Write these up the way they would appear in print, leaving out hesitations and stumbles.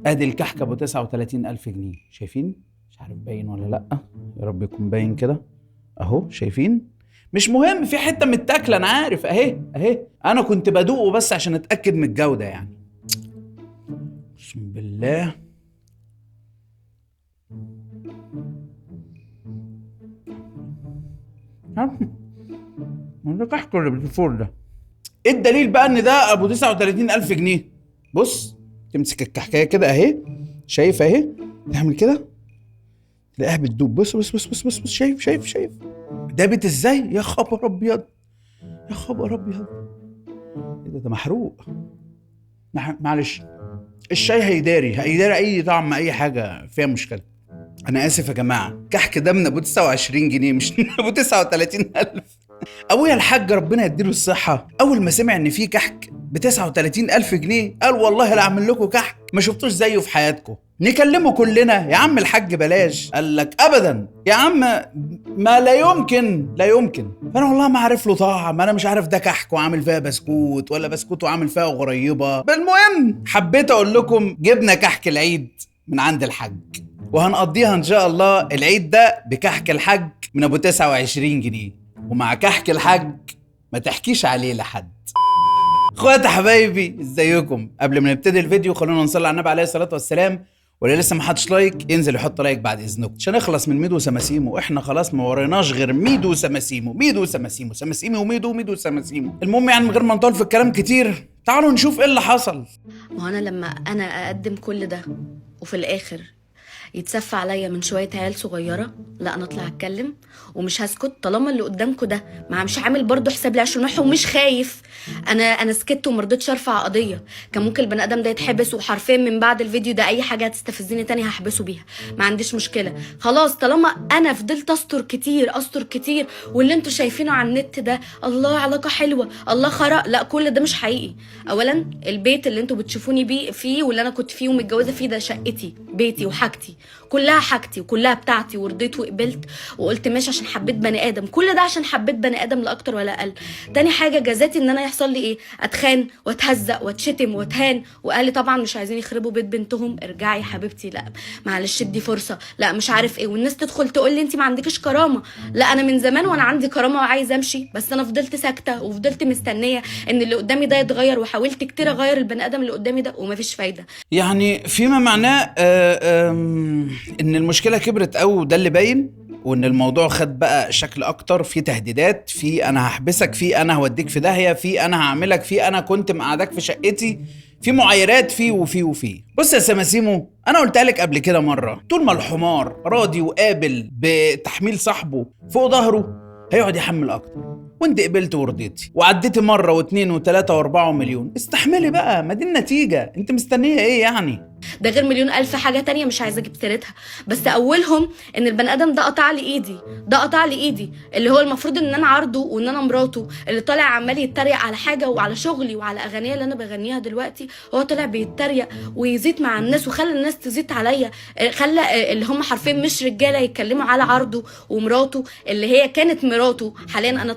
ادي الكحك ابو 39,000 جنيه، شايفين؟ مش عارف باين ولا لا، يا رب يكون باين كده اهو، شايفين؟ مش مهم، في حته متاكله انا عارف، اهي اهي، انا كنت بدوقه بس عشان اتاكد من الجوده يعني. اقسم بالله ده كحك ولا بالفور ده؟ ايه الدليل بقى ان ده ابو 39,000 جنيه؟ بص، تمسك الكحكايه كده اهي، شايف اهي، تعمل كده تلاقيها بتدوب، بص بص بص بص بص, بص. شايف دابت ازاي؟ يا خبر ابيض، يا خبر ابيض، ايه ده محروق. معلش، الشاي هيداري اي طعم، اي حاجه فيها مشكله. انا اسف يا جماعه، كحك ده من ابو 29 جنيه مش من ابو 39,000. ابويا الحاج ربنا يديله الصحه اول ما سمع ان في كحك ب 39,000 جنيه قال والله لا اعمل لكم كحك ما شفتوش زيه في حياتكم، نكلمه كلنا يا عم الحاج بلاش. قال لك ابدا يا عم، ما لا يمكن لا يمكن. فانا والله ما عارف له طعم، انا مش عارف ده كحك وعامل فيها بسكوت ولا بسكوت وعامل فيها غريبه. بالمهم حبيت اقول لكم جبنا كحك العيد من عند الحاج، وهنقضيها ان شاء الله العيد ده بكحك الحاج من ابو 29 جنيه، ومع كحك الحاج ما تحكيش عليه لحد. اخواتي حبايبي ازيكم؟ قبل ما نبتدي الفيديو خلونا نصلي على النبي عليه الصلاه والسلام، واللي لسه ما حطش لايك ينزل يحط لايك بعد اذنكم عشان نخلص من ميدو وسماسيمو. احنا خلاص ما وريناش غير ميدو وسماسيمو، ميدو وسماسيمو، سماسيمو وميدو، ميدو وسماسيمو. المهم يعني من غير ما نطول في الكلام كتير، تعالوا نشوف ايه اللي حصل. ما هو انا لما اقدم كل ده وفي الاخر يتسفى عليا من شويه عيال صغيره، لا انا اطلع اتكلم ومش هسكت طالما اللي قدامكوا ده ما مش عامل برضه حساب لي عشان ومش خايف. انا سكت وما رضيتش ارفع قضيه. كان ممكن البني ادم ده يتحبس، وحرفيا من بعد الفيديو ده اي حاجه هتستفزني تاني هحبسه بيها، ما عنديش مشكله. خلاص طالما انا فضلت استر كتير واللي انتوا شايفينه على النت ده الله علاقه حلوه الله خرق، لا كل ده مش حقيقي. اولا البيت اللي انتوا بتشوفوني بيه فيه واللي انا كنت فيه ومتجوزه فيه ده شقتي، بيتي وحاجتي، كلها حاجتي وكلها بتاعتي، ورضيت وقبلت وقلت ماشي عشان حبيت بني ادم، كل ده عشان حبيت بني ادم لا اكتر ولا اقل. تاني حاجه جزاتي ان انا يحصل لي ايه؟ اتخان واتهزق واتشتم واتهان، وقال لي طبعا مش عايزين يخربوا بيت بنتهم، ارجعي يا حبيبتي، لا معلش ادي فرصه، لا مش عارف ايه، والناس تدخل تقول لي انت ما عندكش كرامه. لا انا من زمان وانا عندي كرامه وعايزه امشي، بس انا فضلت ساكته وفضلت مستنيه ان اللي قدامي ده يتغير، وحاولت كتير اغير البني ادم اللي قدامي ده ومفيش فايده. يعني فيما معناه ان المشكله كبرت قوي وده اللي باين، وان الموضوع خد بقى شكل اكتر، في تهديدات، في انا هحبسك، في انا هوديك في داهيه، في انا هعملك، في انا كنت مقعدك في شقتي، في معايرات، في. بص يا سماسيمو، انا قلت لك قبل كده مره، طول ما الحمار راضي وقابل بتحميل صاحبه فوق ظهره هيقعد يحمل اكتر، وانت قبلت ورضيتي وعديتي مره واثنين وثلاثه واربعه مليون، استحملي بقى، ما دي النتيجه، انت مستنيه ايه يعني؟ ده غير مليون الف حاجه تانية مش عايزه اجيب سيرتها، بس اولهم ان البني ادم ده قطع لي ايدي، اللي هو المفروض ان انا عارضه وان انا مراته، اللي طالع عمال يتريق على حاجه وعلى شغلي وعلى اغانيه اللي انا بغنيها دلوقتي، هو طلع بيتريق ويزيد مع الناس وخلى الناس تزيد عليا، خلى اللي هم حرفيا مش رجاله يتكلموا على عرضه ومراته اللي هي كانت مراته. حاليا انا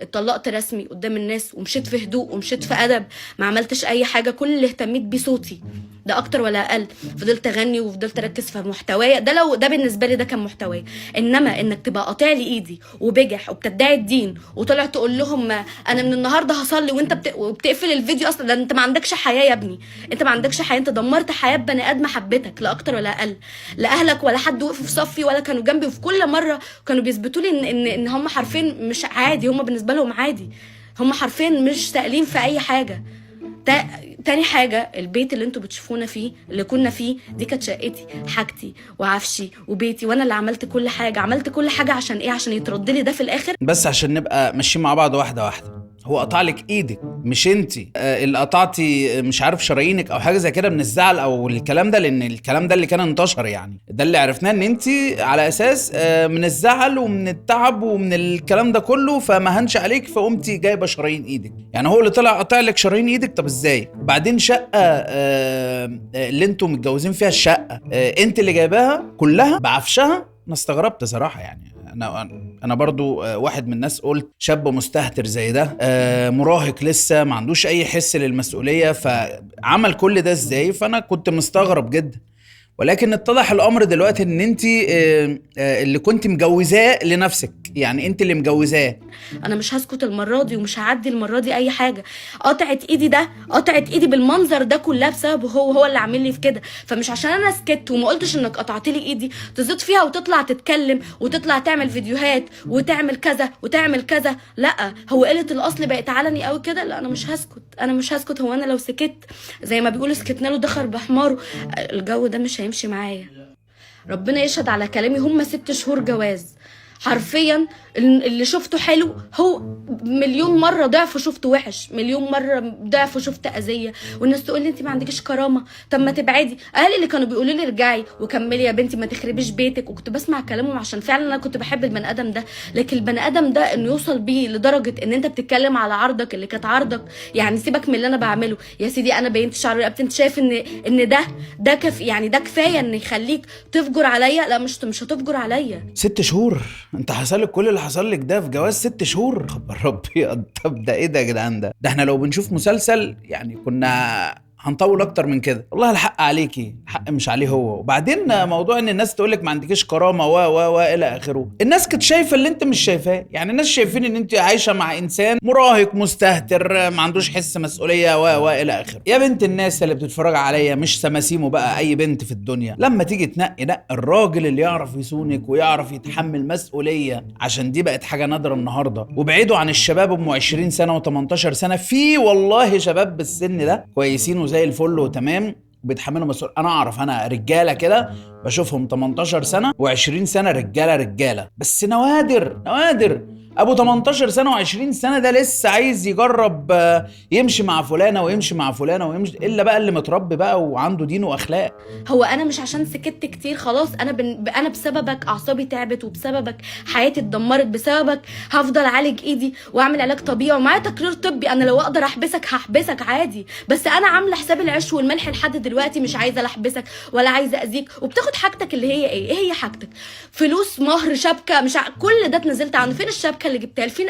اتطلقت رسمي قدام الناس، ومشيت في هدوء ومشيت في ادب، ما عملتش اي حاجه، كل اللي اهتميت بيه صوتي ده اكتر ولا اقل. فضلت اغني وفضلت اركز في محتوايا ده، لو ده بالنسبه لي ده كان محتواي. انما انك تبقى قاطع لي ايدي وبجح وبتدعي الدين وطلع تقول لهم انا من النهارده هصلي وانت بتقفل الفيديو اصلا، ده انت ما عندكش حياه يا ابني، انت ما عندكش حياه، انت دمرت حياه بني ادم حبتك لا اكتر ولا اقل. لا اهلك ولا حد وقف في صفي ولا كانوا جنبي، وفي كل مره كانوا بيثبتوا لي ان هم حرفيا مش عادي، هم بالنسبه لهم عادي، هم حرفيا مش سائلين في اي حاجه. تاني حاجة البيت اللي انتوا بتشوفونا فيه اللي كنا فيه دي كانت شقتي، حاجتي وعفشي وبيتي، وانا اللي عملت كل حاجة عشان ايه؟ عشان يترد لي ده في الاخر. بس عشان نبقى ماشيين مع بعض واحده واحده، هو قطع لك ايدك مش انت اللي قطعتي مش عارف شرايينك او حاجه زي كده من الزعل او الكلام ده، لان الكلام ده اللي كان انتشر، يعني ده اللي عرفناه ان انت على اساس من الزعل ومن التعب ومن الكلام ده كله فما هنش عليك فقمتي جايبه شرايين ايدك، يعني هو اللي طلع قطع لك شرايين ايدك. طب ازاي؟ وبعدين شقه اللي انتم متجوزين فيها الشقه انت اللي جايباها كلها بعفشها، انا استغربت صراحه يعني. انا برضو واحد من الناس، قلت شاب مستهتر زي ده، مراهق لسه ما عندوش اي حس للمسؤوليه، فعمل كل ده ازاي؟ فانا كنت مستغرب جدا. ولكن اتضح الامر دلوقتي ان انت اللي كنت مجوزاه لنفسك، يعني انت اللي مجوزاه. انا مش هسكت المره دي، ومش هعدي المره دي اي حاجه. قطعت ايدي بالمنظر ده كلها بسببه، هو اللي عامل لي في كده. فمش عشان انا سكت وما قلتش انك قطعت لي ايدي تزيد فيها وتطلع تتكلم وتطلع تعمل فيديوهات وتعمل كذا وتعمل كذا. لا، هو قله الاصل بقت علني قوي كده. لا، انا مش هسكت. هو انا لو سكت زي ما بيقولوا سكتنا له دخل بحماره، الجو ده مش هيمشي معايا. ربنا يشهد على كلامي، هم 6 شهور جواز حرفيا. اللي شفته حلو هو مليون مرة ضعف شفته وحش، مليون مرة ضعف شفت أذية. والناس تقول لي انت ما عندكش كرامة، طب ما تبعدي. اهلي اللي كانوا بيقولوا لي ارجعي وكملي يا بنتي، ما تخربيش بيتك، وكنت بسمع كلامهم عشان فعلا انا كنت بحب البني ادم ده. لكن البني ادم ده انه يوصل بيه لدرجة ان انت بتتكلم على عرضك اللي كانت عرضك، يعني سيبك من اللي انا بعمله يا سيدي. انا بينت شعر رقبتي، انت شايف ان ده يعني ده كفاية ان يخليك تفجر عليا؟ لا، مش هتفجر عليا. 6 شهور؟ انت حصل لك كل اللي حصل لك ده في جواز 6 شهور؟ خبر ربي. طب ده ايه ده يا جدعان؟ ده احنا لو بنشوف مسلسل يعني كنا هنطول اكتر من كده. والله الحق عليكي، الحق مش عليه هو. وبعدين موضوع ان الناس تقولك ما عندكيش كرامه و الى اخره، الناس كانت شايفه اللي انت مش شايفاه. يعني الناس شايفين ان انت عايشه مع انسان مراهق مستهتر ما عندوش حس مسؤوليه و الى اخره. يا بنت الناس اللي بتتفرج عليا، مش سماسيمو بقى، اي بنت في الدنيا لما تيجي تنقي الراجل اللي يعرف يصونك ويعرف يتحمل مسؤوليه، عشان دي بقت حاجه نادره النهارده. وبعيدوا عن الشباب ام 20 سنه و18 سنه، في والله شباب بالسن ده كويسين زي الفل وتمام بيتحملوا مسؤول. انا اعرف انا رجاله كده بشوفهم 18 سنه و20 سنه رجاله، بس نوادر. ابو 18 سنه و20 سنه ده لسه عايز يجرب يمشي مع فلانه ويمشي مع فلانه ويمشي، الا بقى اللي متربي بقى وعنده دين واخلاق. هو انا مش عشان سكت كتير خلاص انا بسببك اعصابي تعبت، وبسببك حياتي اتدمرت، بسببك هفضل اعالج ايدي واعمل علاج طبيعي ومعايا تقرير طبي. انا لو اقدر هحبسك عادي، بس انا عامله حساب العيش والملح لحد دلوقتي. مش عايزه لا احبسك ولا عايزه اذيك. وبتاخد حاجتك اللي هي ايه هي حاجتك؟ فلوس، مهر، شبكه، كل ده اتنزلت عنه. فين الشبكه اللي جبتها؟ فين؟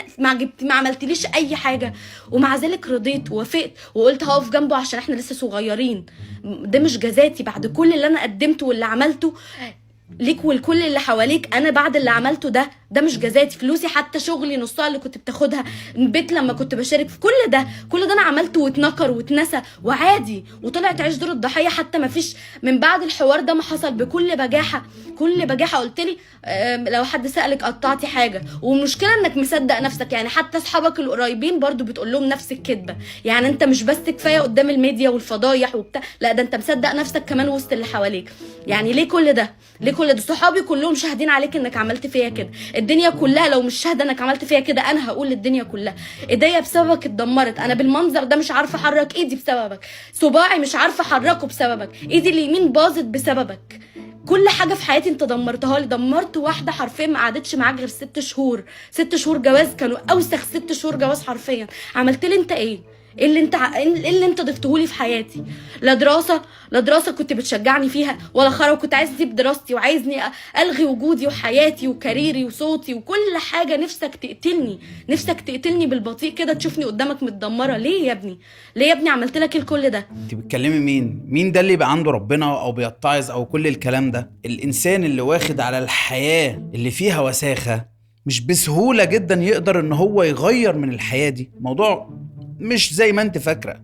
ما عملتليش اي حاجه، ومع ذلك رضيت ووافقت وقلت هقف جنبه عشان احنا لسه صغيرين. ده مش جزاتي بعد كل اللي انا قدمته واللي عملته ليك ولكل اللي حواليك. انا بعد اللي عملته ده مش جزاتي. فلوسي حتى شغلي نصها اللي كنت بتاخدها، البيت لما كنت بشارك في كل ده انا عملته واتنكر واتنسى وعادي، وطلعت عيش دور الضحيه. حتى ما فيش من بعد الحوار ده ما حصل بكل بجاحه قلت لي لو حد سالك قطعتي حاجه. والمشكله انك مصدق نفسك، يعني حتى اصحابك القريبين برضو بتقول لهم نفس الكذبه. يعني انت مش بس كفايه قدام الميديا والفضايح وبتاع، لا ده انت مصدق نفسك كمان وسط اللي حواليك. يعني ليه كل ده؟ صحابي كلهم شاهدين عليك انك عملت فيا كده. الدنيا كلها لو مش شاهده انك عملت فيا كده، انا هقول للدنيا كلها ايديا بسببك اتدمرت. انا بالمنظر ده مش عارفه احرك ايدي بسببك، صباعي مش عارفه احركه بسببك، ايدي اليمين باظت بسببك. كل حاجه في حياتي انت دمرتها لي. دمرت واحده حرفيا ما قعدتش معاك غير 6 شهور. 6 شهور جواز كانوا اوسخ 6 شهور جواز حرفيا. عملت لي انت ايه اللي انت ضفتهولي في حياتي؟ لا دراسه كنت بتشجعني فيها، ولا خرا كنت عايز اسيب دراستي وعايزني الغي وجودي وحياتي وكاريري وصوتي وكل حاجه. نفسك تقتلني بالبطيء كده، تشوفني قدامك متدمره. ليه يا ابني عملت لك كل ده؟ انت بتكلمي مين ده اللي يبقى عنده ربنا او بيتعظ او كل الكلام ده؟ الانسان اللي واخد على الحياه اللي فيها وساخه مش بسهوله جدا يقدر ان هو يغير من الحياه دي. موضوع مش زي ما انت فاكره.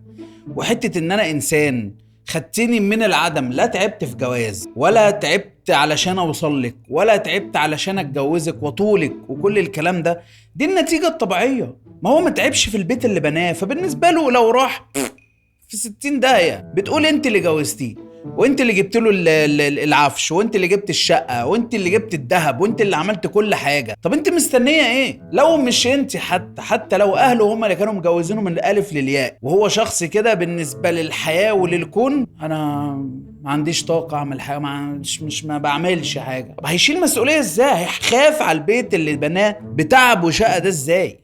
وحته ان انا انسان خدتني من العدم، لا تعبت في جواز ولا تعبت علشان اوصلك ولا تعبت علشان اتجوزك وطولك وكل الكلام ده، دي النتيجه الطبيعيه. ما هو ما تعبش في البيت اللي بناه، فبالنسبه له لو راح في 60 داهيه. بتقول انت اللي جوزتيه، وانت اللي جبت له العفش، وانت اللي جبت الشقه، وانت اللي جبت الذهب، وانت اللي عملت كل حاجه. طب انت مستنيه ايه؟ لو مش انت، حتى لو اهله هم اللي كانوا مجوزينه من الالف للياء، وهو شخص كده بالنسبه للحياه وللكون، انا ما عنديش طاقه اعمل حاجه، ما بعملش حاجه. طب هيشيل مسؤوليه ازاي؟ هيخاف على البيت اللي بناه بتعب وشقه ده ازاي؟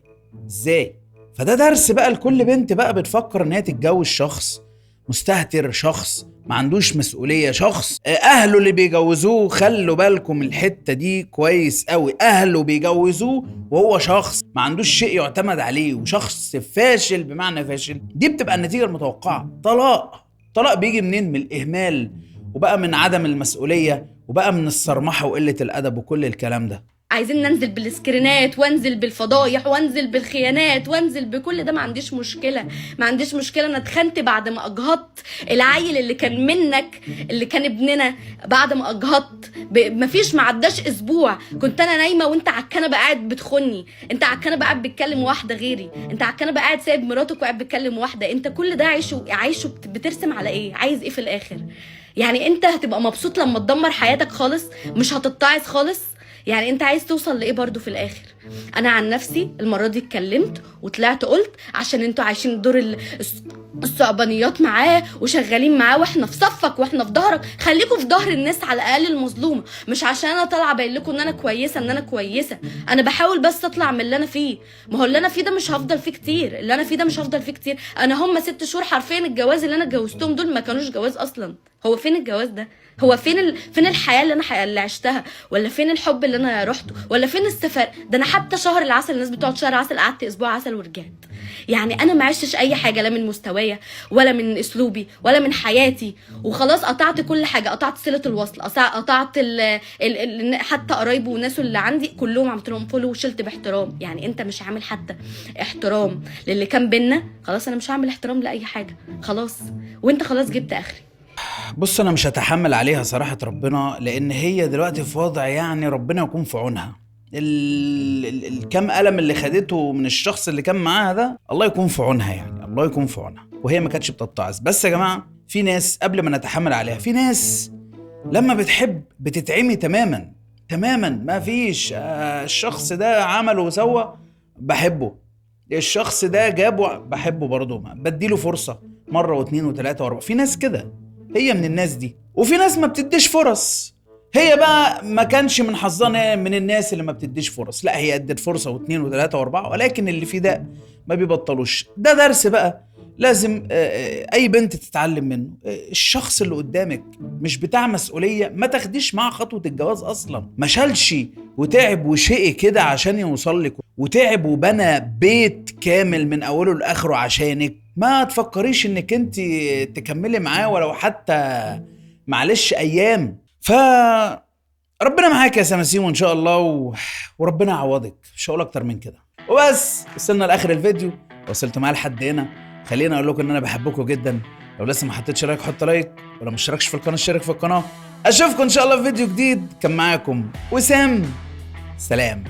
فده درس بقى لكل بنت بقى بتفكر ان هي تتجوز شخص مستهتر، شخص ما عندوش مسؤولية، شخص اهله اللي بيجوزوه، خلوا بالكم الحتة دي كويس قوي، اهله بيجوزوه وهو شخص ما عندوش شيء يعتمد عليه، وشخص فاشل بمعنى فاشل. دي بتبقى النتيجة المتوقعة. طلاق بيجي منين؟ من الاهمال، وبقى من عدم المسؤولية، وبقى من الصرمحة وقلة الادب وكل الكلام ده. عايزين ننزل بالسكرينات وانزل بالفضايح وانزل بالخيانات وانزل بكل ده، ما عنديش مشكله، ما عنديش مشكله. انا اتخنت بعد ما اجهضت العيل اللي كان منك، اللي كان ابننا، بعد ما اجهضت مفيش، ما عداش اسبوع كنت انا نايمه وانت على الكنبه قاعد بتخني، انت على الكنبه قاعد بتكلم واحده غيري، انت على الكنبه قاعد سايب مراتك وقاعد بتكلم واحده. انت كل ده عايشه بترسم على ايه؟ عايز ايه في الاخر؟ يعني انت هتبقى مبسوط لما تدمر حياتك خالص؟ مش هتتعظ خالص؟ يعني انت عايز توصل لايه برضو في الاخر؟ انا عن نفسي المره دي اتكلمت وطلعت قلت عشان انتوا عايشين دور الصعبانيات معاه وشغالين معاه، واحنا في صفك واحنا في ظهرك. خليكوا في ظهر الناس على الاقل المظلومه، مش عشان انا طالعه باين لكم ان انا كويسه، ان انا كويسه. انا بحاول بس اطلع من اللي انا فيه. ما هو اللي انا فيه ده مش هفضل فيه كتير، اللي انا فيه ده مش هفضل فيه كتير. انا هم 6 شهور حرفيا الجواز اللي انا اتجوزتهم دول ما كانوش جواز اصلا. هو فين الجواز ده؟ هو فين الحياه اللي انا اللي عشتها؟ ولا فين الحب اللي انا رحته؟ ولا فين السفر ده؟ انا حتى شهر العسل، الناس بتقعد شهر عسل، قعدت اسبوع عسل ورجعت. يعني انا ما عشتش اي حاجه، لا من مستوايا ولا من اسلوبي ولا من حياتي، وخلاص قطعت كل حاجه، قطعت صله الوصل، قطعت حتى قرايبه وناسه اللي عندي كلهم عملت لهم فولو وشلت باحترام. يعني انت مش عامل حتى احترام للي كان بينا، خلاص انا مش هعمل احترام لاي حاجه خلاص، وانت خلاص جبت اخري. بص انا مش هتحمل عليها صراحة ربنا، لان هي دلوقتي في وضع يعني ربنا يكون في عونها. الكم ألم اللي خدته من الشخص اللي كان معاها ده، الله يكون في عونها، يعني الله يكون في عونها. وهي ما كانتش بتتعظ. بس يا جماعة في ناس قبل ما نتحمل عليها، في ناس لما بتحب بتتعمي تماما تماما. ما فيش الشخص ده عمل وسوى بحبه، الشخص ده جابه بحبه برضه، بديله فرصة مرة واثنين وثلاثة واربعة. في ناس كده، هي من الناس دي. وفي ناس ما بتديش فرص، هي بقى ما كانش من حظنا من الناس اللي ما بتديش فرص. لا، هي ادت فرصة واثنين وثلاثة واربعة، ولكن اللي في ده ما بيبطلوش. ده درس بقى لازم اي بنت تتعلم منه. الشخص اللي قدامك مش بتاع مسؤولية، ما تاخديش معاه خطوة الجواز اصلا. ما شالش وتعب وشقي كده عشان يوصل لك، وتعب وبنى بيت كامل من اوله لاخره عشانك. ما تفكريش انك انت تكملي معاه ولو حتى معلش ايام. ربنا معاك يا سماسيم وان شاء الله وربنا يعوضك. مش هقول اكتر من كده. وبس وصلنا لاخر الفيديو، وصلت معايا لحد هنا. خليني اقول لكم ان انا بحبكم جدا. لو لسه ما حطيتش لايك حط لايك، ولو مش اشتركش في القناه اشترك في القناه. اشوفكم ان شاء الله في فيديو جديد. كان معاكم وسام، سلام.